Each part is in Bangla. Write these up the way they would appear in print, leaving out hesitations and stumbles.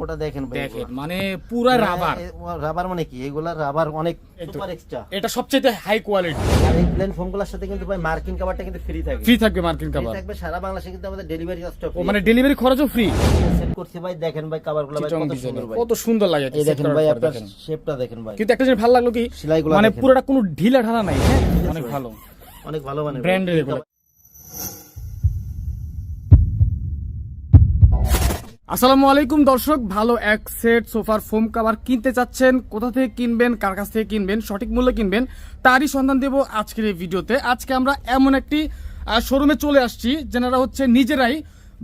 কোটা দেখেন ভাই, দেখেন মানে পুরা রাবার। রাবার মানে কি, এগুলা রাবার অনেক সুপার এক্সট্রা, এটা সবচেয়ে হাই কোয়ালিটি। আর এই প্লেন ফোমগুলোর সাথে কিন্তু ভাই মার্কিং কভারটা কিন্তু ফ্রি থাকবে। ফ্রি থাকবে মার্কিং কভার, থাকবে সারা বাংলাদেশে কিন্তু আমাদের ডেলিভারি চার্জটা ও মানে ডেলিভারি খরচও ফ্রি। সেট করছি ভাই, দেখেন ভাই কভারগুলো ভাই কত সুন্দর ভাই, কত সুন্দর লাগে। এই দেখেন ভাই আপনার শেপটা দেখেন ভাই। কিন্তু একটা জিনিস ভালো লাগলো কি সেলাইগুলো মানে দেখেন। পুরোটা কোনো ঢিলা ঢালা নাই, হ্যাঁ অনেক ভালো, অনেক ভালো মানে ব্র্যান্ডের এগুলো। আসসালামু আলাইকুম দর্শক, ভালো এক সেট সোফার ফোম কভার কিনতে চাচ্ছেন, কোথা থেকে কিনবেন, কার কাছ থেকে কিনবেন, সঠিক মূল্যে কিনবেন, তারই সন্ধান দেব আজকের এই ভিডিওতে। আজকে আমরা এমন একটি শোরুমে চলে আসছি যেনারা হচ্ছে নিজেরাই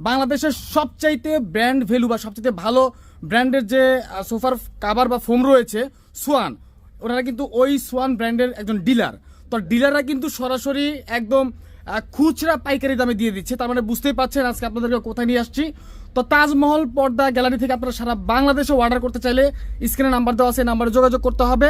বাংলাদেশের সবচাইতে ব্র্যান্ড ভ্যালু বা সবচাইতে ভালো ব্র্যান্ডের যে সোফার কভার বা ফোম রয়েছে সোয়ান, ওনারা কিন্তু ওই সোয়ান ব্র্যান্ডের একজন ডিলার। তো ডিলাররা কিন্তু সরাসরি একদম খুচরা পাইকারি দামে দিয়ে দিচ্ছে। তার মানে বুঝতেই পারছেন আজকে আপনাদেরকে কোথায় নিয়ে আসছি। তো তাজমহল পর্দা গ্যালারি থেকে আপনারা সারা বাংলাদেশে অর্ডার করতে চাইলে স্ক্রিনে নাম্বার দেওয়া আছে, নাম্বারে যোগাযোগ করতে হবে।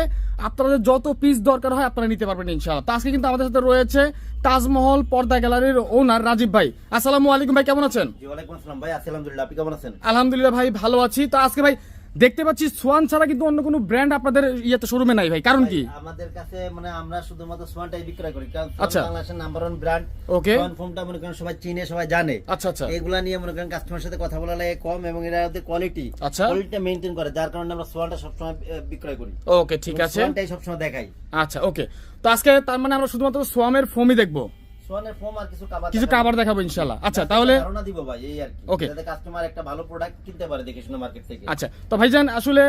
আপনাদের যত পিস দরকার হয় আপনারা নিতে পারবেন ইনশাআল্লাহ। তো আজকে কিন্তু আমাদের সাথে রয়েছে তাজমহল পর্দা গ্যালারির ওনার রাজীব ভাই। আসসালামু আলাইকুম ভাই, কেমন আছেন? জি ওয়ালাইকুম আসসালাম ভাই, আলহামদুলিল্লাহ, আপনি কেমন আছেন? আলহামদুলিল্লাহ ভাই, ভালো আছি। তো আজকে ভাই দেখতে পাচ্ছি সোয়ান ছাড়া কিন্তু অন্য কোনো ব্র্যান্ড আপনাদের ইয়েতে শোরুমে নাই ভাই, কারণ কি? আমাদের কাছে মানে আমরা শুধুমাত্র সোয়ানটাই বিক্রয় করি, কারণ আচ্ছা, বাংলাদেশের নাম্বার 1 ব্র্যান্ড। ওকে, সোয়ান ফোমটা মনে করেন সবাই চিনে, সবাই জানে। আচ্ছা আচ্ছা, এগুলা নিয়ে মনে করেন কাস্টমারের সাথে কথা বলা লাগে কম, এবং এর কোয়ালিটি, আচ্ছা, কোয়ালিটিটা মেইনটেইন করে, যার কারণে আমরা সোয়ানটা সবসময় বিক্রয় করি। ওকে ঠিক আছে, সোয়ানটাই সবসময় দেখাই। আচ্ছা ওকে। তো আজকে তার মানে আমরা শুধুমাত্র সোয়ামের ফোমই দেখবো, সোয়ানের ফোম আর কিছু কাভার দেখাবো ইনশাআল্লাহ। আচ্ছা তাহলে ধারণা দিব ভাই, এই আর কি, ওকে, যাতে কাস্টমার একটা ভালো প্রোডাক্ট কিনতে পারে দেখে শুনে মার্কেট থেকে। আচ্ছা তো ভাইজান আসলে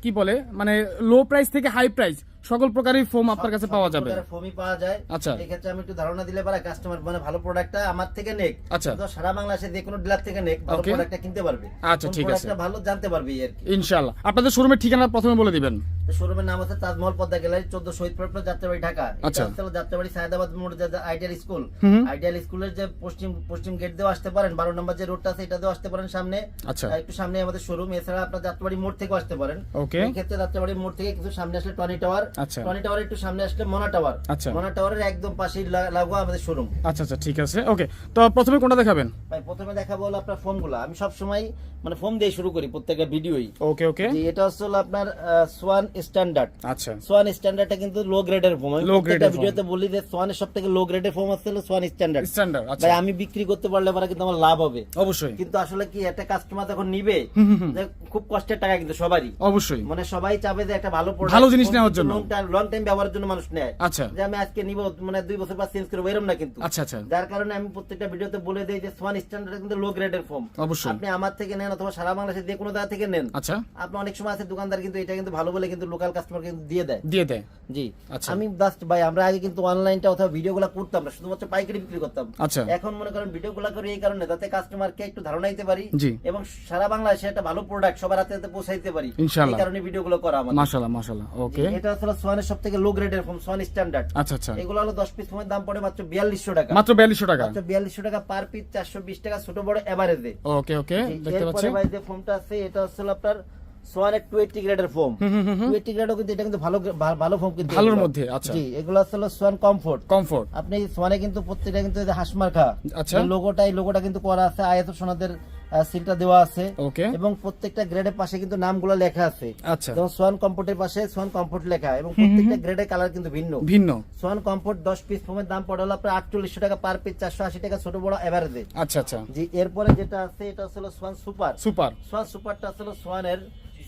কি বলে মানে লো প্রাইস থেকে হাই প্রাইস সকল প্রকারই ফোম আপনার কাছে পাওয়া যাবে? ফোমই পাওয়া যায়। আচ্ছা, এই ক্ষেত্রে আমি একটু ধারণা দিলে পারে কাস্টমার মানে ভালো প্রোডাক্টটা আমার থেকে নেক, আচ্ছা, তো সারা বাংলাদেশে যে কোনো ডিলার থেকে নেক, ভালো প্রোডাক্টটা কিনতে পারবে। আচ্ছা ঠিক আছে, প্রোডাক্টটা ভালো জানতে পারবে এই আর কি ইনশাআল্লাহ। আপনাদের শোরুমের ঠিকানা প্রথমে বলে দিবেন। শোরুমের নাম আছে তাজমহল পদ্মা গ্যালারি, 14 শহীদ প্লট, যাত্রাবাড়ি, ঢাকা। আচ্ছা, এটা হলো যাত্রাবাড়ি সায়েদাবাদ মোড়, যে আইডিয়াল স্কুল, আইডিয়াল স্কুলের যে পশ্চিম গেট দিয়েও আসতে পারেন, 12 নম্বর যে রোডটা আছে এটা দিয়েও আসতে পারেন সামনে। আচ্ছা, একটু সামনে আমাদের শোরুম। এছাড়া আপনার যাত্রাবাড়ি মোড় থেকে আসতে পারেন। ওকে, এই ক্ষেত্রে যাত্রাবাড়ি মোড় থেকে কিছু সামনে আসলে টনি টাওয়ার, আচ্ছা, টনি টাওয়ার একটু সামনে আসলে মনা টাওয়ার, আচ্ছা, মনা টাওয়ারের একদম পাশেই লাগোয়া আমাদের শোরুম। আচ্ছা আচ্ছা ঠিক আছে, ওকে। তো প্রথমে কোনটা দেখাবেন ভাই? প্রথমে দেখাবো হলো আপনার ফোমগুলো। আমি সব সময় মানে ফোম দিয়ে শুরু করি প্রত্যেকটা ভিডিওই। ওকে ওকে, এটা হচ্ছে হলো আপনার সোয়ান স্ট্যান্ডার্ড। আচ্ছা, সোয়ান স্ট্যান্ডার্ডটা কিন্তু লো গ্রেডের ফোম। আমি লো গ্রেডের ভিডিওতে বলি যে সোয়ানের সবথেকে লো গ্রেডের ফোম হচ্ছে হলো সোয়ান স্ট্যান্ডার্ড। স্ট্যান্ডার্ড, আচ্ছা। ভাই আমি বিক্রি করতে পারলে পরে কিন্তু আমার লাভ হবে অবশ্যই, কিন্তু আসলে কি একটা কাস্টমার যখন নিবে খুব কষ্টের টাকা কিন্তু সবারই, অবশ্যই মানে সবাই চাবে যে একটা ভালো প্রোডাক্ট, ভালো জিনিস নেওয়ার জন্য, লং টাইম ব্যবহারের জন্য মানুষ নেয়। আচ্ছা, যে আমি আজকে নিব মানে 2 বছর পর চেঞ্জ করব এরকম না কিন্তু। আচ্ছা আচ্ছা, যার কারণে আমি প্রত্যেকটা ভিডিওতে বলে দেই যে সোয়ান স্ট্যান্ডার্ড কিন্তু লো গ্রেডের ফোম। অবশ্যই আপনি আমার থেকে নেন অথবা সারা বাংলাদেশে যে কোনো জায়গা থেকে নেন, আচ্ছা, আপনি অনেক সময় আছে দোকানদার কিন্তু এটা কিন্তু ভালো বলে কিন্তু লোকাল কাস্টমার কিন্তু দিয়ে দেয়। জি, আচ্ছা। আমি জাস্ট ভাই আমরা আগে কিন্তু অনলাইনটা অথবা ভিডিওগুলো করতাম না, শুধুমাত্র পাইকারি বিক্রি করতাম। আচ্ছা, এখন মনে করেন ভিডিওগুলো করি এই কারণে যাতে কাস্টমারকে একটু ধারণা দিতে পারি জি, এবং সারা বাংলাদেশে একটা ভালো প্রোডাক্ট সবার হাতে হাতে পৌঁছাইতে পারি, ইনশাআল্লাহ। এই কারণে ভিডিওগুলো করা আমাদের। মাশাআল্লাহ মাশাআল্লাহ, ওকে। এটা হলো সোয়ানের সবথেকে লো গ্রেডের ফোম, সোয়ান স্ট্যান্ডার্ড। আচ্ছা আচ্ছা, এগুলো হলো 10 পিস ফোমের দাম পড়ে মাত্র 4200 টাকা। মাত্র 4200 টাকা, মাত্র 4200 টাকা পার পিস, 420 টাকা ছোট বড় এভারেজে। ওকে ওকে, দেখতে পাচ্ছি। এরপরে ভাই যে ফোমটা আছে এটা হচ্ছে আপনার সোয়ানের 280 গ্রেডের ফোম। 280 গ্রেডও কিন্তু এটা কিন্তু ভালো ফোম কিন্তু ভালোর মধ্যে। আচ্ছা, জি, এগুলো হলো সোয়ান কমফোর্ট। আপনি সোয়ানে কিন্তু প্রত্যেকটা কিন্তু হাসমার্কা, আচ্ছা, লোগোটা কিন্তু করা আছে, আয়াত সোনাদের সিলটা দেওয়া আছে, ওকে, এবং প্রত্যেকটা গ্রেডের পাশে কিন্তু নামগুলো লেখা আছে। আচ্ছা, যেমন সোয়ান কমফোর্টের পাশে সোয়ান কমফোর্ট লেখা, এবং প্রত্যেকটা গ্রেডের কালার কিন্তু ভিন্ন। সোয়ান কমফোর্ট 10 পিস ফোমের দাম পড়ে হলো আপনার 4800 টাকা পার পিস, 480 টাকা ছোট বড় এভারেজে। আচ্ছা আচ্ছা, জি, এরপরে যেটা আছে এটা হলো সোয়ান সুপার। সোয়ান সুপারটা হলো সোয়ানের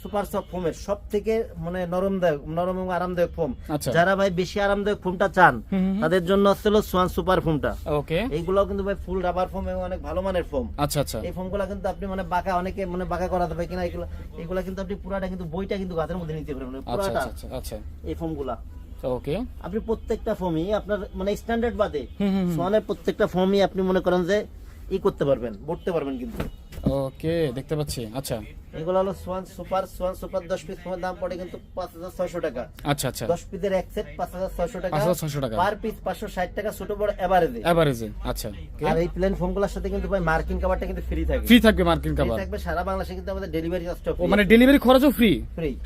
সুপার সফট ফোমের সব থেকে মানে নরম এবং আরামদায়ক ফোম। যারা ভাই বেশি আরামদায়ক ফোমটা চান তাদের জন্য হলো সোয়ান সুপার ফোমটা। ওকে, এইগুলো কিন্তু ভাই ফুল রাবার ফোম এবং অনেক ভালো মানের ফোম। আচ্ছা আচ্ছা, এই ফোমগুলো কিন্তু আপনি মানে বাঁকা, অনেকে মানে বাঁকা করা যাবে কিনা, এগুলো কিন্তু আপনি পুরাটা কিন্তু বইটা কিন্তু গাছের মধ্যে নিতে পারবেন পুরাটা। আচ্ছা, এই ফোমগুলা ওকে, আপনি প্রত্যেকটা ফোমই আপনার মানে স্ট্যান্ডার্ড বাদে সোয়ানের প্রত্যেকটা ফোমই আপনি মনে করেন যে করতে পারবেন, বলতে পারবেন কিন্তু। ওকে, দেখতে পাচ্ছি। আচ্ছা, এগুলো হলো সোয়ান সুপার 10 পিস ফোমের দাম পড়ে কিন্তু 5600 টাকা। আচ্ছা আচ্ছা, 10 পিসের এক সেট 5600 টাকা, 5600 টাকা পার পিস, 560 টাকা ছোট বড় এভারেজে। আচ্ছা, আর এই প্লেন ফোমগুলোর সাথে কিন্তু ভাই মার্কিং কভারটা কিন্তু ফ্রি থাকবে মার্কিং কভার থাকবে সারা বাংলাদেশে কিন্তু আমাদের ডেলিভারি চার্জটা ফ্রি। মানে ডেলিভারি খরচও ফ্রি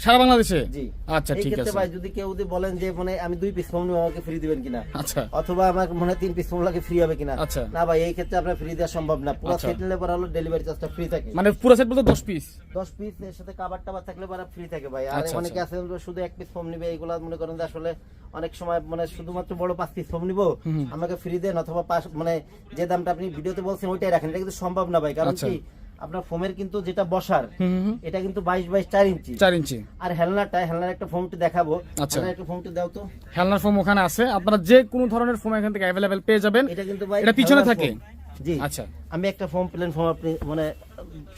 সারা বাংলাদেশে? জি। আচ্ছা ঠিক আছে ভাই, যদি কেউ বলেন যে মানে আমি 2 পিস ফোম নিব আমাকে ফ্রি দিবেন কিনা, আচ্ছা, অথবা আমার মনে 3 পিস ফোম লাগে ফ্রি হবে কিনা, না ভাই এই ক্ষেত্রে আপনার ফ্রি দেওয়া সম্ভব না, পুরো সেট নিলে পরে হলো ডেলিভারি চার্জটা 5টা ফ্রি থাকে। মানে পুরো সেট বলতে 10 পিস এর সাথে কভার টাবার থাকলে পরে ফ্রি থাকে ভাই। আর অনেকে আছে শুধু এক পিস ফোম নিবে, এগুলা মনে করেন যে আসলে অনেক সময় মানে শুধুমাত্র বড় 5 পিস ফোম নিবো, আমাকে ফ্রি দেন, অথবা মানে যে দামটা আপনি ভিডিওতে বলছেন ওইটাই রাখেন, এটা কিন্তু সম্ভব না ভাই। কারণ কি আপনার ফোমের কিন্তু যেটা বসার এটা কিন্তু 22 4 ইঞ্চি। আর হেলনার একটা ফোমটি দেখাবো। হেলনার একটা ফোমটি দাও তো। হেলনার ফোম ওখানে আছে, আপনারা যে কোনো ধরনের ফোম এখান থেকে अवेलेबल পেয়ে যাবেন। এটা কিন্তু ভাই এটা পিছনে থাকে। জি আচ্ছা, আমি একটা প্লেন ফোম আপনি মানে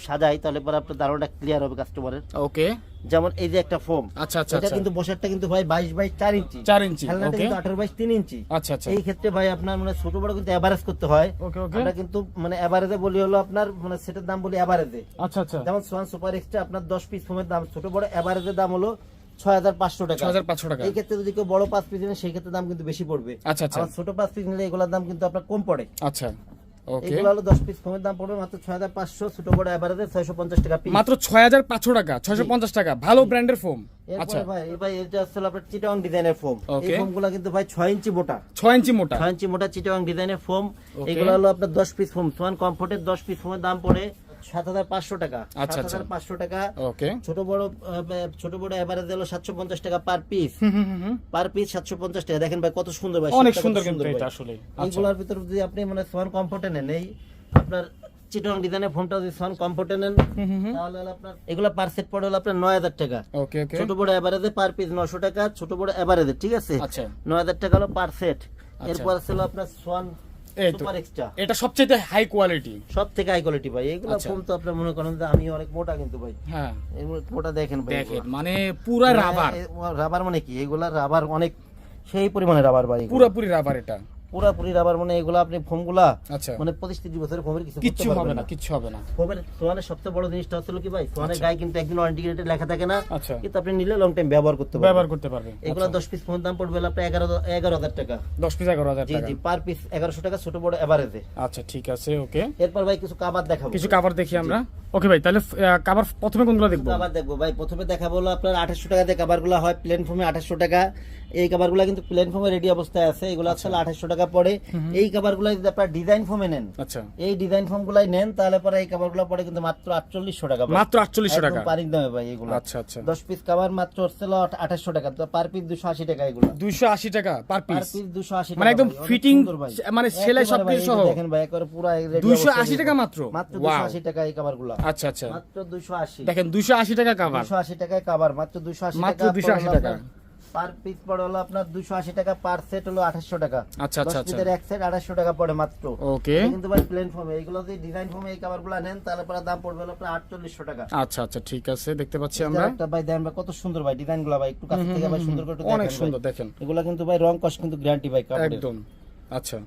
সাজাই, তাহলে পরে আপনার ধারণাটা ক্লিয়ার হবে কাস্টমারের। ওকে, যেমন এই যে একটা ফোম, আচ্ছা আচ্ছা, এটা কিন্তু বসারটা কিন্তু ভাই 22 4 ইঞ্চি। হেলনারটা কিন্তু 18 3 ইঞ্চি। আচ্ছা আচ্ছা, এই ক্ষেত্রে ভাই আপনার মানে ছোট বড় কিন্তু এভারেজ করতে হয়। ওকে ওকে, আমরা কিন্তু মানে এভারেজে বলি হলো আপনার মানে সেটার দাম বলি এভারেজে। আচ্ছা আচ্ছা, যেমন সোয়ান সুপার এক্সট্রা আপনার 10 পিস ফোমের দাম ছোট বড় এভারেজের দাম হলো 6500 টাকা। 6500 টাকা। এই ক্ষেত্রে যদি কেউ বড় 5 পিস নেন সেই ক্ষেত্রে দাম কিন্তু বেশি পড়বে। আচ্ছা আচ্ছা, আর ছোট 5 পিস নিলে এগুলোর দাম কিন্তু আপনার কম পড়ে। আচ্ছা ওকে, এগুলো হলো 10 পিস ফোমের দাম পড়বে মাত্র 6500, ছোট বড় এভারেজে 650 টাকা পিস। মাত্র 6500 টাকা, 650 টাকা, ভালো ব্র্যান্ডের ফোম। আচ্ছা ভাই এটা আসলে আপনার চিটাগং ডিজাইনের ফোম। এই ফোমগুলো কিন্তু ভাই 6 ইঞ্চি মোটা, 6 ইঞ্চি মোটা, 6 ইঞ্চি মোটা চিটাগং ডিজাইনের ফোম। এগুলো হলো আপনার 10 পিস ফোম, সোয়ান কমফোর্টের 10 পিস ফোমের দাম পড়ে 7500 টাকা। 7500 টাকা। ওকে, ছোট বড় এভারেজ হলো 750 টাকা পার পিস। 750 টাকা। দেখেন ভাই কত সুন্দর ভাই, অনেক সুন্দর কিন্তু এটা আসলে। এইগুলোর ভিতর যদি আপনি মানে সোয়ান কমফোর্টে নেন, এই আপনার চিটাগং ডিজাইনের ফোনটা যদি সোয়ান কমফোর্টে নেন তাহলে হলো আপনার এগুলা পার সেট পড়ে হলো আপনার 9000 টাকা। ওকে ওকে, ছোট বড় এভারেজে পার পিস 900 টাকা, ছোট বড় এভারেজে, ঠিক আছে। আচ্ছা, 9000 টাকা হলো পার সেট। এরপর ছিল আপনার সোয়ান সুপার এক্সট্রা, এটা সবচেয়ে হাই কোয়ালিটি, সব থেকে হাই কোয়ালিটি ভাই। এগুলো ফোন তো আপনি মনে করেন যে আমি অনেক মোটা কিন্তু ভাই। হ্যাঁ, এগুলো মোটা দেখেন ভাই, দেখেন মানে পুরো রাবার। রাবার মানে কি, এগুলা রাবার অনেক সেই পরিমাণে রাবার ভাই, পুরোপুরি রাবার, এটা পুরোপুরি রাবার। মানে এগুলো আপনি ফোমগুলা আচ্ছা মানে 25-30 বছরের ফোমের কিছু হবে না, কিছু হবে না। ফোমের সোয়ানের সবচেয়ে বড় জিনিসটা হচ্ছে কি ভাই, সোয়ানের গায়ে কিন্তু একদিন ওয়ারেন্টি গ্যারান্টি লেখা থাকে না, আচ্ছা, কিন্তু আপনি নিলে লং টাইম ব্যবহার করতে পারবেন। এগুলো 10 পিস ফোন দাম পড়বে আপনার 11000 টাকা। 10 পিস 11000 জি টাকা। জি, পার পিস 1100 টাকা, ছোট বড় এভারেজে। আচ্ছা ঠিক আছে, ওকে। এরপর ভাই কিছু কভার দেখাবো, কিছু কভার দেখি আমরা। ওকে ভাই, তাহলে কভার প্রথমে কোনগুলো দেখবো? কভার দেখবো ভাই, প্রথমে দেখাবো হলো আপনার 2800 টাকা দিয়ে কভারগুলো হয়, প্লেন ফোমে 2800 টাকা। এই কভারগুলো কিন্তু প্লেন ফোমে রেডি অবস্থায় আছে, এগুলো আসলে 2800 টাকা পড়ে। এই কভারগুলো যদি আপনারা ডিজাইন ফোমে নেন, আচ্ছা, এই ডিজাইন ফোমগুলাই নেন, তাহলে পরে এই কভারগুলো পড়ে কিন্তু মাত্র 4800 টাকা। মাত্র 4800 টাকা পারিক দামে ভাই এগুলো। আচ্ছা আচ্ছা, 10 পিস কভার মাত্র হচ্ছে 2800 টাকা, তো পার পিস 280 টাকা। এগুলো 280 টাকা পার পিস, 280 টাকা, মানে একদম ফিটিং মানে সেলাই সব কিছু সহ। দেখেন ভাই একবারে পুরো 280 টাকা মাত্র, 280 টাকা এই কভারগুলো। আচ্ছা আচ্ছা, মাত্র 280। দেখেন 280 টাকা কভার, 280 টাকায় কভার, মাত্র 280 টাকা। মাত্র 280 টাকা পার পিস পড়ে হলো আপনার 280 টাকা, পার সেট হলো 2800 টাকা। আচ্ছা আচ্ছা আচ্ছা, এক সেট 2800 টাকা পড়ে মাত্র। ওকে, কিন্তু ভাই প্লেন ফর্মে এইগুলো যদি ডিজাইন ফর্মে এই কভারগুলো নেন তাহলে পরে দাম পড়বে হলো আপনার 4800 টাকা। আচ্ছা আচ্ছা ঠিক আছে, দেখতে পাচ্ছি আমরা একটা ভাই দেন ভাই কত সুন্দর ভাই ডিজাইনগুলো ভাই, একটু কাছে থেকে ভাই সুন্দর করে একটু দেখেন, অনেক সুন্দর দেখেন। এগুলো কিন্তু ভাই রং কস কিন্তু গ্যারান্টি ভাই কাপড়ের একদম। আচ্ছা,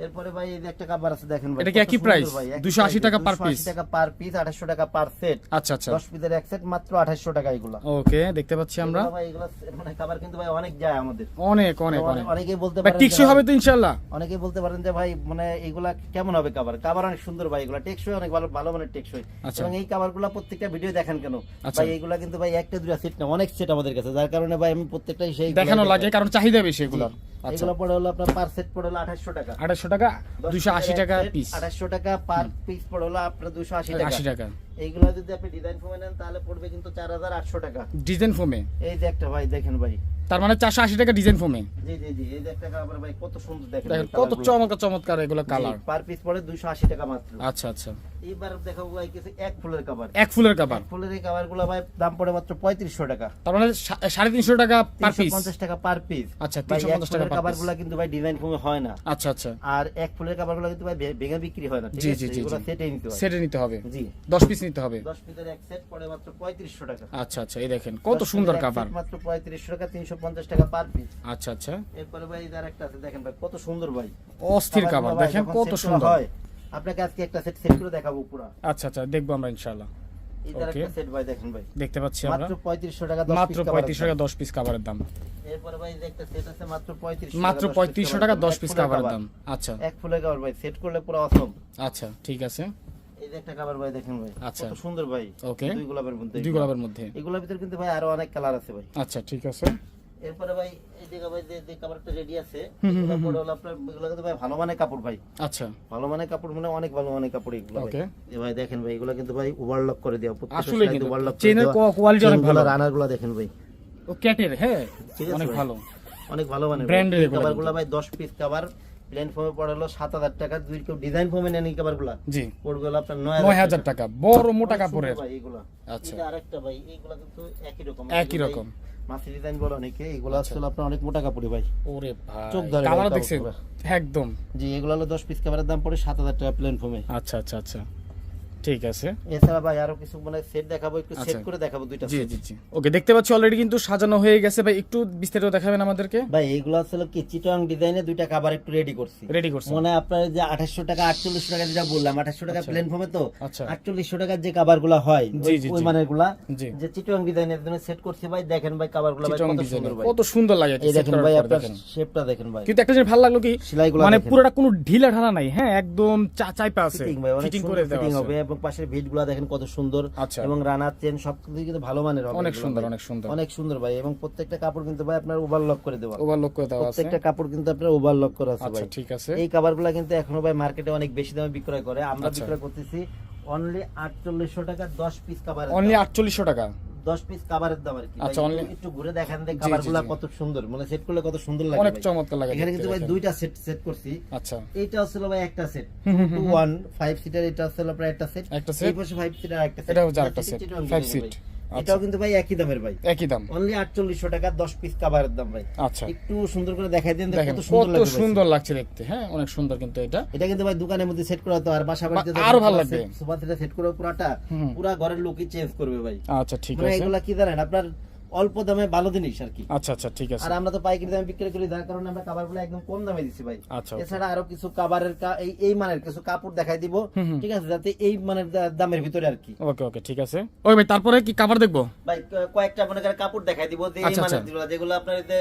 এরপরে ভাই এই যে একটা কভার আছে দেখেন ভাই, এটা কি একই প্রাইস? 280 টাকা পার পিস, 280 টাকা পার পিস, 2800 টাকা পার সেট। আচ্ছা আচ্ছা, 10 পিসের এক সেট মাত্র 2800 টাকা এগুলো। ওকে, দেখতে পাচ্ছি আমরা। ভাই এগুলো মানে কভার কিন্তু ভাই অনেক যায় আমাদের, অনেক অনেক অনেক। অনেকেই বলতে ভাই পারেন টেকসই হবে তো ইনশাআল্লাহ? অনেকেই বলতে পারেন যে ভাই মানে এগুলা কেমন হবে কভার, কভার অনেক সুন্দর ভাই, এগুলা টেকসই অনেক ভালো, ভালো মানের টেকসই। এবং এই কভারগুলো প্রত্যেকটা ভিডিও দেখেন কেন ভাই, এগুলা কিন্তু ভাই একটা দুইটা সেট না, অনেক সেট আমাদের কাছে, যার কারণে ভাই আমি প্রত্যেকটাই সেই দেখানো লাগে, কারণ চাহিদা বেশি এগুলো। এগুলো পড়ে হলো আপনার পার সেট পড়ে হলো 2800 টাকা। 2800 টাকা, 280 টাকা পিস, 2800 টাকা পার পিস পড়ে হলো আপনার 280 টাকা। 80 টাকা। এইগুলো যদি আপনি ডিজাইন ফোমে নেন তাহলে পড়বে কিন্তু 4800 টাকা ডিজাইন ফোমে। এই যে একটা ভাই দেখেন ভাই, তার মানে 480 টাকা ডিজাইন ফোমে। জি জি জি, এই যে একটা কভার ভাই কত সুন্দর দেখেন, কত চমৎকার চমৎকার এগুলো কালার। পার পিস পড়ে 280 টাকা মাত্র। আচ্ছা আচ্ছা, এইবার দেখাবো ভাই কিছু এক ফুলের কভার। এক ফুলের কভার, ফুলের এই কভারগুলো ভাই দাম পড়ে মাত্র 3500 টাকা। তার মানে 350 টাকা পার পিস, 350 টাকা পার পিস। আচ্ছা, 350 টাকা পার পিস। কভারগুলো কিন্তু ভাই ডিজাইন ফোমে হয় না। আচ্ছা আচ্ছা, আর এক ফুলের কভারগুলো কিন্তু ভাই ভেঙে বিক্রি হয় না, ঠিক আছে? এগুলো সেটে নিতে হয়, সেটে নিতে হবে। জি, 10 পিস নিতে হবে। 10 পিসের এক সেট পড়ে মাত্র 3500 টাকা। আচ্ছা আচ্ছা, এই দেখেন কত সুন্দর কভার, মাত্র 3500 টাকা, 350 টাকা পার পিস। আচ্ছা আচ্ছা, এরপরে ভাই এর একটা আছে দেখেন ভাই কত সুন্দর ভাই, অস্থির কভার, দেখেন কত সুন্দর হয়। আপনাকে আজকে একটা সেট সেট করে দেখাবো পুরো। আচ্ছা আচ্ছা, দেখবো আমরা ইনশাআল্লাহ। এর একটা সেট ভাই দেখেন ভাই, দেখতে পাচ্ছি আমরা মাত্র 3500 টাকা, 10 পিস মাত্র 3500 টাকা 10 পিস কভারের দাম। এরপরে ভাই এই যে একটা সেট আছে মাত্র 3500 মাত্র 3500 টাকা 10 পিস কভারের দাম। আচ্ছা, এক ফুলের কভার ভাই সেট করলে পুরো অসম। আচ্ছা ঠিক আছে, এই যে একটা কভার ভাই দেখেন ভাই, আচ্ছা কত সুন্দর ভাই। ওকে, দুই গোলাপের মধ্যে, দুই গোলাপের মধ্যে। এগুলোর ভিতর কিন্তু ভাই আরো অনেক কালার আছে ভাই। আচ্ছা ঠিক আছে, এরপরে ভাই এই যে ভাই যে কাপড়টা রেডি আছে এগুলো পরে হলো আপনার এগুলো কিন্তু ভাই ভালো মানের কাপড় ভাই। আচ্ছা, ভালো মানের কাপড় মানে অনেক ভালো মানের কাপড় এগুলো ভাই। ওকে, এই ভাই দেখেন ভাই এগুলো কিন্তু ভাই ওভারলক করে দেওয়া, আসলে কিন্তু ওভারলক চেনের কোয়ালিটি অনেক ভালো, রানারগুলো দেখেন ভাই, ও ক্যাটের, হ্যাঁ ঠিক আছে অনেক ভাই? ভালো, অনেক ভালো মানের ব্র্যান্ডের কভারগুলো ভাই 10 পিস কভার প্লেন ফর্মে পড়ে হলো 7000 টাকা, দুই কেউ ডিজাইন ফর্মে নেন এই কভারগুলো জি পড়বে হলো আপনার 9000 টাকা, বড় মোটা কাপড়ের ভাই এগুলো। আচ্ছা, এটা আরেকটা ভাই এগুলো কিন্তু একই রকম মাসি ডিজাইন বলে অনেকে, এগুলো আসলে আপনার অনেক মোটা কাপড়ই ভাই। ওরে ভাই চোখ ধরে কালার ভাই দেখছেন কাপড়গুলো। একদম, জি এগুলো হলো 10 পিস কভারের দাম পড়ে 7000 টাকা প্লেন ফর্মে। আচ্ছা আচ্ছা আচ্ছা, ঠিক আছে। এছাড়া ভাই আরো কিছু মানে সেট দেখাবো, একটু সেট আচ্ছা। করে দেখাবো দুইটা জি set। জি জি, ওকে, দেখতে পাচ্ছি অলরেডি কিন্তু সাজানো হয়ে গেছে ভাই, একটু বিস্তারিত দেখাবেন আমাদেরকে। ভাই এগুলো আসলে কি চিটং ডিজাইনে দুইটা কভার একটু রেডি করছি। রেডি করছেন মানে আপনার যে 2800 টাকা 4800 টাকা যেটা বললাম, 2800 টাকা আচ্ছা। প্লেন ফর্মে তো আচ্ছা। 4800 টাকার যে কভারগুলো হয় জি, জি, ওই জি। মানের গুলা জি। যে চিটং ডিজাইনের জন্য সেট করছি ভাই। দেখেন ভাই কভারগুলো ভাই চিটং কত ডিজাইনের সুন্দর ভাই, কত সুন্দর লাগে এই set দেখেন করার ভাই পরে, আপনার দেখেন। শেপটা দেখেন ভাই, কিন্তু একটা জিনিস ভালো লাগলো কি সেলাইগুলো মানে দেখেন। পুরোটা কোনো ঢিলা ঢালা নাই, হ্যাঁ একদম চাইপা আছে, ফিটিং ভাই অনেক ফিটিং সুন্দর করে দেওয়া ফিটিং আছে। হবে এবং পাশের ভিটগুলো দেখেন কত সুন্দর, আচ্ছা। এবং রানার চেন সবকিছু কিন্তু ভালো মানের হবে অনেক এগুলো সুন্দর, ভাই। অনেক সুন্দর, অনেক সুন্দর ভাই, এবং প্রত্যেকটা কাপড় কিন্তু ভাই আপনার ওভারলক করে দেওয়া, ওভারলক করে দেওয়া আছে। প্রত্যেকটা কাপড় কিন্তু আপনার ওভারলক করা আছে আচ্ছা, ভাই। ঠিক আছে। এই কভারগুলো কিন্তু এখনো ভাই মার্কেটে অনেক বেশি দামে বিক্রয় করে, আমরা আচ্ছা। বিক্রয় করতেছি অনলি 4800 টাকা 10 পিস কভার, অনলি 4800 টাকা 10 পিস কভারের দাম আর কি। আচ্ছা, ভাই, only- একটু ঘুরে দেখেন যে জি, জি, কভারগুলো জি। কত সুন্দর, মানে সেট করলে কত সুন্দর লাগে অনেক ভাই। চমৎকার লাগে এখানে দেখতে, কিন্তু ভাই দেখেন। দুইটা সেট করছি। আচ্ছা, এইটা আসলে ভাই একটা সেট 2 1 5 সিটার, এটা আসলে প্রায় একটা সেট, একটা set। এই পাশে 5 সিটার একটা সেট, এটা হচ্ছে আরেকটা set, 5 seat। এটাও কিন্তু ভাই একই দামের ভাই, একই দাম। অনলি 4800 টাকা 10 পিস কভারের দাম ভাই। আচ্ছা, একটু সুন্দর করে দেখাই দেন, দেখেন কত সুন্দর কত লাগে ভাই। সুন্দর লাগছে দেখতে, হ্যাঁ অনেক সুন্দর কিন্তু এটা। এটা কিন্তু ভাই দোকানের মধ্যে সেট করা তো আর বাসা বাড়িতে আরো ভালো লাগবে। সোফা সেটে সেট করে পুরাটা পুরা ঘরের লুকই চেঞ্জ করবে ভাই। আচ্ছা, ঠিক মানে আছে। এগুলা কি জানেন আপনার অল্প দামে ভালো জিনিস আর কি। আচ্ছা আচ্ছা, ঠিক আছে। আর আমরা তো পাইকারি দামে বিক্রি করি, যার কারণে আমরা কাভারগুলো একদম কম দামে দিচ্ছি ভাই। আচ্ছা, এছাড়া আরো কিছু কাভারের এই মানের কিছু কাপড় দেখাই দিব, ঠিক আছে, যাতে এই মানের দামের ভিতরে আর কি। ওকে ওকে, ঠিক আছে। ওই ভাই তারপরে কি কাভার দেখবো? ভাই কয়েকটা মনে করেন কাপড় দেখাই দিব যে এই আচ্ছা, মানের আচ্ছা। যেগুলো আপনার এতে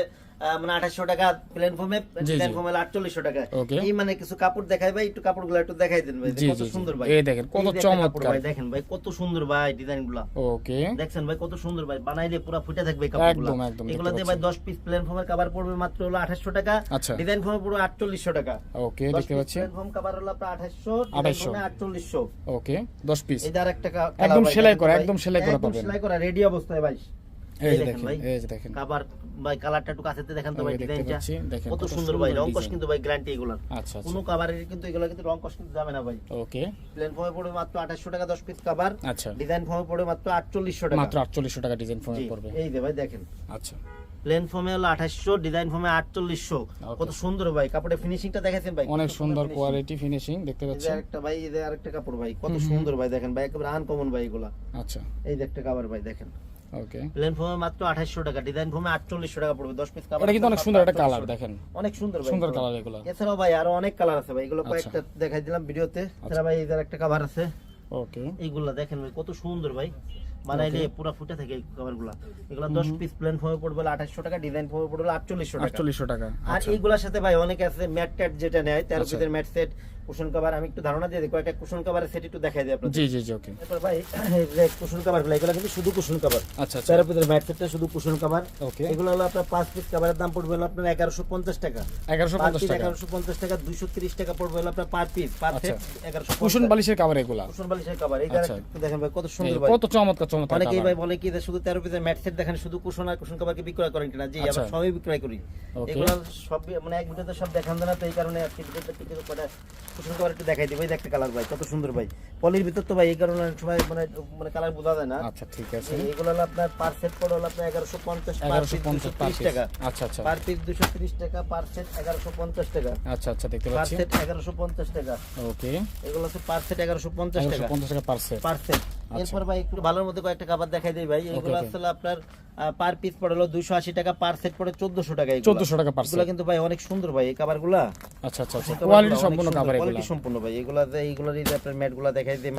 মানে 2800 টাকা প্লেন ফর্মে, জি, প্লেন জি। ফর্মে 4800 টাকা, ওকে। এই মানে কিছু কাপড় দেখাই ভাই, একটু কাপড়গুলো একটু দেখাই দেন ভাই, জি, কত জি, জি। সুন্দর ভাই। এই দেখেন কত এই যে একটা কাপড় চমৎকার। ভাই, দেখেন ভাই কত সুন্দর ভাই ডিজাইনগুলো, ওকে, দেখছেন ভাই কত সুন্দর ভাই, বানাইলে পুরো ফুটে থাকবে এই কাপড়গুলো। একদম, একদম, এগুলো দিয়ে দেখতে ভাই 10 পিস প্লেন ফর্মের কভার পড়বে মাত্র হলো 2800 টাকা, আচ্ছা। ডিজাইন ফর্মে পুরো 4800 টাকা। ওকে, 10 দেখতে পিস পাচ্ছি। প্লেন ফর্ম কভার হলো আপনার 2800, 2800 4800। ওকে, 10 পিস এই যে আরেকটা একদম ভাই, সেলাই দেখেন করা, ভাই, একদম সেলাই করা একদম পাবেন। সেলাই করা রেডি অবস্থায় ভাই। এই এই যে দেখেন দেখেন, ভাই, এই যে দেখেন। কাভার ভাই কালারটা একটু কাছেতে দেখেন তো ভাই, ওই দেখতে ডিজাইনটা পাচ্ছি, দেখেন কত কত সুন্দর ভাই, রং কস ডিজাইন। কিন্তু ভাই গ্যারান্টি এগুলো, আচ্ছা আচ্ছা, কোনো কাভারের কিন্তু এগুলো কিন্তু রং কস কিন্তু যাবে না ভাই। ওকে, প্লেন ফর্মে পড়বে মাত্র 2800 টাকা 10 পিস কভার, আচ্ছা, ডিজাইন ফর্মে পড়বে মাত্র 4800 টাকা। মাত্র 4800 টাকা ডিজাইন ফর্মে জি, পড়বে। এই যে ভাই দেখেন, আচ্ছা, প্লেন ফর্মে হলো 2800, ডিজাইন ফর্মে 4800, কত সুন্দর ভাই, কাপড়ের ফিনিশিংটা দেখাচ্ছেন ভাই, অনেক কত সুন্দর finishing। কোয়ালিটি ফিনিশিং দেখতে এই যে পাচ্ছেন। আরেকটা ভাই, এই যে আরেকটা কাপড় ভাই, কত সুন্দর ভাই, দেখেন ভাই একেবারে আনকমন ভাই এগুলা। আচ্ছা, এই যে একটা কাভার ভাই দেখেন, ওকে, প্লেন ফর্মে মাত্র 2800 টাকা, ডিজাইন ফর্মে 4800 টাকা পড়বে 10 পিস কাভার। এটা কিন্তু অনেক সুন্দর একটা কালার, দেখেন অনেক সুন্দর ভাই, সুন্দর কালার এগুলো। এছাড়াও ভাই আরো অনেক কালার আছে ভাই, এগুলো আচ্ছা। কয়েকটা দেখাই দিলাম ভিডিওতে। এছাড়া ভাই এই যে একটা কাভার আছে, ওকে, এইগুলা দেখেন ভাই কত সুন্দর ভাই, বানাইলে পুরো ফুটে থাকে এই কভারগুলা। এগুলা 10 পিস প্লেন ফর্মে পড়বে 2800 টাকা, ডিজাইন ফর্মে পড়বে 4800 টাকা। 4800 টাকা। আর আচ্ছা, এইগুলার সাথে ভাই অনেকে আছে ম্যাট ট্যাট যেটা নেয় 13 আচ্ছা। পিসের ম্যাট সেট, কুশন কভার। আমি একটু ধারণা দিয়ে দিই, কয়েকটা কুশন কভারের সেট একটু দেখাই দিই আপনাদের। জি জি জি, ওকে, এরপর ভাই এই যে কুশন কভারগুলো, এগুলো কিন্তু শুধু কুশন কভার, আচ্ছা আচ্ছা, 13 পিসের ম্যাট সেটটা শুধু কুশন কভার। ওকে, এগুলো হলো আপনার 5 পিস কভারের দাম পড়বে হলো আপনার 1150 টাকা, 1150 টাকা। 1150 টাকা, 230 টাকা পড়বে হলো আপনার পার পিস, পার আচ্ছা। সেট 1150। কুশন বালিশের কভার এগুলা। কুশন বালিশের কভার, এইটা আচ্ছা। একটু দেখেন ভাই কত এই সুন্দর ভাই, কত চমৎকার চমৎকার অনেকেই কালার। ভাই বলে কি যে শুধু 13 পিসের ম্যাট সেট দেখেন, শুধু কুশন আর কুশন কভার কি বিক্রয় করেন কিনা? জি, আচ্ছা। আমরা সবই বিক্রয় করি। ওকে। এগুলো সব মানে এক ভিডিওতে সব দেখান না, তো এই কারণে আজকে ভিডিওতে কিছু কটা কুশন কভার একটু দেখাই দিই। ভাই দেখতে কালার ভাই কত সুন্দর ভাই, পলির ভিতর তো ভাই এই কারণে সবাই মানে কালার বোঝা যায় না। আচ্ছা, ঠিক আছে, এগুলো হলো আপনার পার সেট পড়ে হলো আপনার 1150, পার পিস 1150 পার 230 পিস। টাকা, আচ্ছা আচ্ছা, পার পিস 230 টাকা, পার সেট 1150 টাকা, আচ্ছা আচ্ছা, দেখতে পার পাচ্ছি। সেট 1150 টাকা। ওকে, এগুলো হচ্ছে পার সেট 1150 টাকা, 1150 টাকা পার সেট। পার সেট। এরপর ভাই একটু ভালোর মধ্যে কয়েকটা কাভার দেখাই দেই ভাই। এগুলো ওকে। আসলে আপনার পার পিস পড়ে হলো 280 টাকা, পার সেট পড়ে 1400 টাকা। 1400 টাকা পার এগুলো সেট। কিন্তু ভাই অনেক সুন্দর ভাই এই কাভারগুলা, আচ্ছা আচ্ছা আচ্ছা, কোয়ালিটি অনেক সম্পূর্ণ সুন্দর, কভার এগুলা। কোয়ালিটি সম্পূর্ণ ভাই। এইগুলার এই যে আপনার ম্যাটগুলা দেখাই দিই,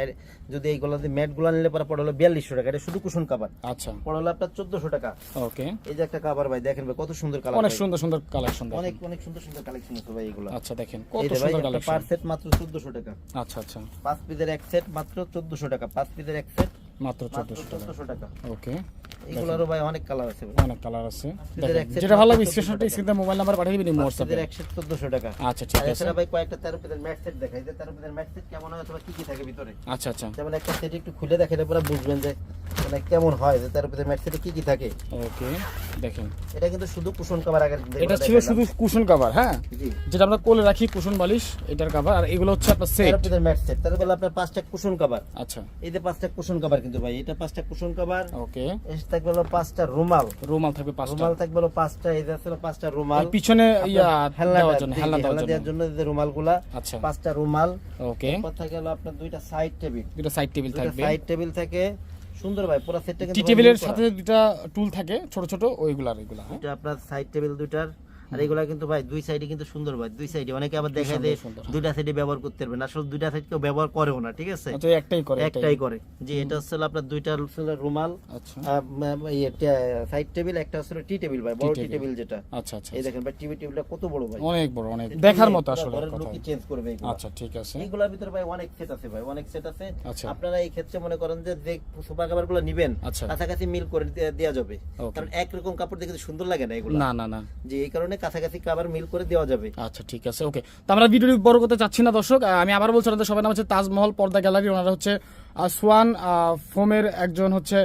যদি এইগুলা দিয়ে ম্যাটগুলা নিলে পরে পড়ে হলো 4200 টাকা, এটা শুধু কুশন কাভার আচ্ছা, পড়ে হলো আপনার 1400 টাকা। ওকে, এই যে একটা কাভার ভাই দেখেন ভাই কত সুন্দর কালার, অনেক সুন্দর সুন্দর কালেকশন দেখেন। অনেক অনেক সুন্দর সুন্দর কালেকশন আছে ভাই এগুলা। আচ্ছা, দেখেন এই কত যে ভাই সুন্দর একটা কালেকশন। পার সেট মাত্র 1400 টাকা, আচ্ছা আচ্ছা, 5 পিসের এক সেট মাত্র 1400 টাকা, 5 পিসের এক সেট মাত্র মাত্র 1400 টাকা। 1400 টাকা। ওকে, এগুলোরও ভাই অনেক কালার আছে ভাই। অনেক কালার আছে। এদের দেখেন, এক set যেটা ভালো লাগবে 1400 স্ক্রিনশট টাকা। স্ক্রিনে মোবাইল নাম্বার পাঠিয়ে দিবেন হোয়াটসঅ্যাপে। এদের এক সেট 1400 টাকা। আচ্ছা ঠিক আর আছে। এছাড়া ভাই কয়েকটা 13 পিসের ম্যাট সেট দেখাই যে 13 পিসের ম্যাট সেট কেমন হয় অথবা কি কি থাকে ভিতরে। আচ্ছা আচ্ছা যেমন একটা সেট একটু খুলে দেখালে পরে বুঝবেন যে মানে কেমন হয় যে 13 পিসের ম্যাট সেটে কি কি থাকে। ওকে দেখেন, এটা কিন্তু শুধু কুশন কভার আগে এটা ছিল শুধু কুশন কভার। হ্যাঁ, জি যেটা আমরা কোলে রাখি কুশন বালিশ এটার কভার। আর এগুলো হচ্ছে আপনার সেট। 13 পিসের ম্যাট সেট তারপরে আপনার 5টা কুশন কভার। আচ্ছা এই যে 5টা কুশন কভার কিন্তু ভাই এটা 5টা কুশন কভার। ওকে, এর থাকবে হলো 5টা রুমাল। রুমাল থাকবে 5টা। রুমাল থাকবে হলো 5টা। এই যে আছে 5টা রুমাল। আর পিছনে ইয়া হেলনা দেওয়ার জন্য, হেলনা দেওয়ার দেওয়ার জন্য। জন্য এই যে রুমালগুলা আচ্ছা 5টা রুমাল। ওকে, তারপর থাকে হলো আপনার দুইটা সাইড টেবিল। দুটো সাইড টেবিল থাকবে। সাইড টেবিল থাকে সুন্দর ভাই পুরো সেটটা টি কিন্তু টেবিলের ভাই সাথে দুটো টুল থাকে ছোট ছোট ওইগুলা এগুলা। হ্যাঁ, এটা আপনার সাইড টেবিল দুইটার। আর এগুলা কিন্তু ভাই দুই সাইডে কিন্তু সুন্দর ভাই, দুই সাইডে অনেকে আবার দেখায় যে সুন্দর। দুইটা সাইডে ব্যবহার করতে পারবেন, আসলে দুইটা সাইড কেউ ব্যবহার করেও না, ঠিক আছে আচ্ছা একটাই করে, একটাই করে। যে এটা হচ্ছে আপনার দুইটা হচ্ছে রুমাল, আচ্ছা সাইড টেবিল, একটা হচ্ছে টি টেবিল ভাই, বড় টি টেবিল যেটা। আচ্ছা আচ্ছা, এই দেখেন ভাই টিভি টেবিলটা কত বড় ভাই, অনেক বড়, অনেক দেখার মতো আসলে ঘরের কথা। লুকই চেঞ্জ করবে এগুলো। আচ্ছা ঠিক আছে। এইগুলোর ভিতরে ভাই অনেক সেট আছে ভাই, অনেক সেট আছে। আচ্ছা। আপনারা এই ক্ষেত্রে মনে করেন যে যে সোফা কভারগুলো নেবেন আচ্ছা। কাছাকাছি মিল করে দেওয়া যাবে, Okay. কারণ একরকম কাপড় দেখে তো সুন্দর লাগে না এগুলো। না না না, যে এই কারণে কাছাকাছি কভার মিল করে দেওয়া যাবে। আচ্ছা ঠিক আছে। ওকে, তো আমরা ভিডিওটি বড় করতে চাচ্ছি না দর্শক। আমি আবার বলছি আপনাদের সবার নাম হচ্ছে তাজমহল পর্দা গ্যালারি। ওনারা হচ্ছে সোয়ান ফোমের একজন হচ্ছে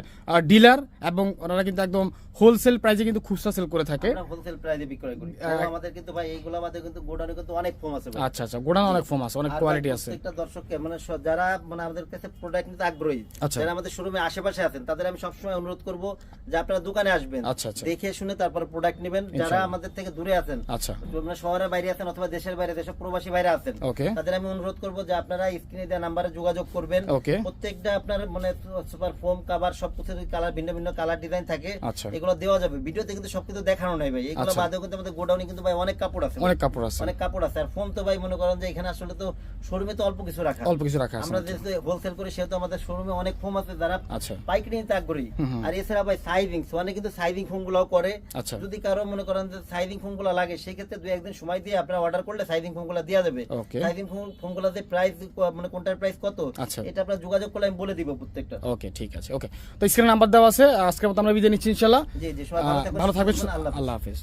ডিলার, এবং ওনারা কিন্তু একদম হোলসেল প্রাইসে কিন্তু খুচরা সেল করে থাকে। আমরা হোলসেল প্রাইসে বিক্রয় করি। তো আমাদের কিন্তু ভাই এইগুলো আমাদের কিন্তু গোডাউনে কিন্তু অনেক ফোম আছে ভাই। আচ্ছা আচ্ছা, গোডাউন অনেক ফোম আছে, অনেক আর কোয়ালিটি ভাই আছে। প্রত্যেকটা দর্শককে মানে যারা মানে আমাদের কাছে প্রোডাক্ট নিতে আগ্রহী, আচ্ছা। যারা আমাদের শোরুমে আশেপাশে আছেন, তাদের আমি সবসময় অনুরোধ করব যে আপনারা দোকানে আসবেন, আচ্ছা আচ্ছা দেখে শুনে তারপরে প্রোডাক্ট নেবেন। যারা ইনশাআল্লাহ। আমাদের থেকে দূরে আছেন, আচ্ছা মানে শহরের বাইরে আছেন অথবা দেশের বাইরে, দেশের প্রবাসী বাইরে আছেন, ওকে তাদের আমি অনুরোধ করব যে আপনারা স্ক্রিনে দেওয়া নাম্বারে যোগাযোগ করবেন। ওকে প্রত্যেকটা আপনার মানে সুপার ফোম কভার সবকিছু কালার, ভিন্ন ভিন্ন কালার ডিজাইন থাকে, আচ্ছা এগুলো দেওয়া যাবে। ভিডিওতে কিন্তু সবকিছু দেখানো নাই ভাই, এগুলো আচ্ছা। বাদেও কিন্তু আমাদের গোডাউনে কিন্তু ভাই অনেক কাপড় আছে, অনেক কাপড় আছে, অনেক কাপড় আছে। আর ফোম তো ভাই মনে করেন যে এখানে আসলে তো শোরুমে তো অল্প কিছু রাখা, অল্প কিছু রাখা আছে। আমরা যেহেতু হোলসেল করি সেহেতু আমাদের শোরুমে অনেক ফোম আছে যারা আচ্ছা পাইকারি নিতে আগ্রহী। আর এছাড়া ভাই সাইজিং, সোয়ানে কিন্তু সাইজিং ফোম গুলাও করে। আচ্ছা যদি কারো মনে করেন যে সাইজিং ফোম গুলো লাগে, সেই ক্ষেত্রে দুই একদিন সময় দিয়ে আপনারা অর্ডার করলে সাইজিং ফোম গুলো দেওয়া যাবে। ওকে সাইজিং ফোম গুলো যে প্রাইস মানে কোনটার প্রাইস কত, আচ্ছা এটা আপনারা যোগাযোগ করলে আমি বলে দিব প্রত্যেকটা। ওকে ঠিক আছে। ওকে, তো স্ক্রিনে নাম্বার দেওয়া আছে। আজকের মতো আমরা বিদায় নিচ্ছি ইনশাআল্লাহ। জি জি, সবাই ভালো থাকবেন, ভালো থাকবেন। সুস্থ থাকবেন। আল্লাহ হাফেজ। আল্লাহ হাফেজ।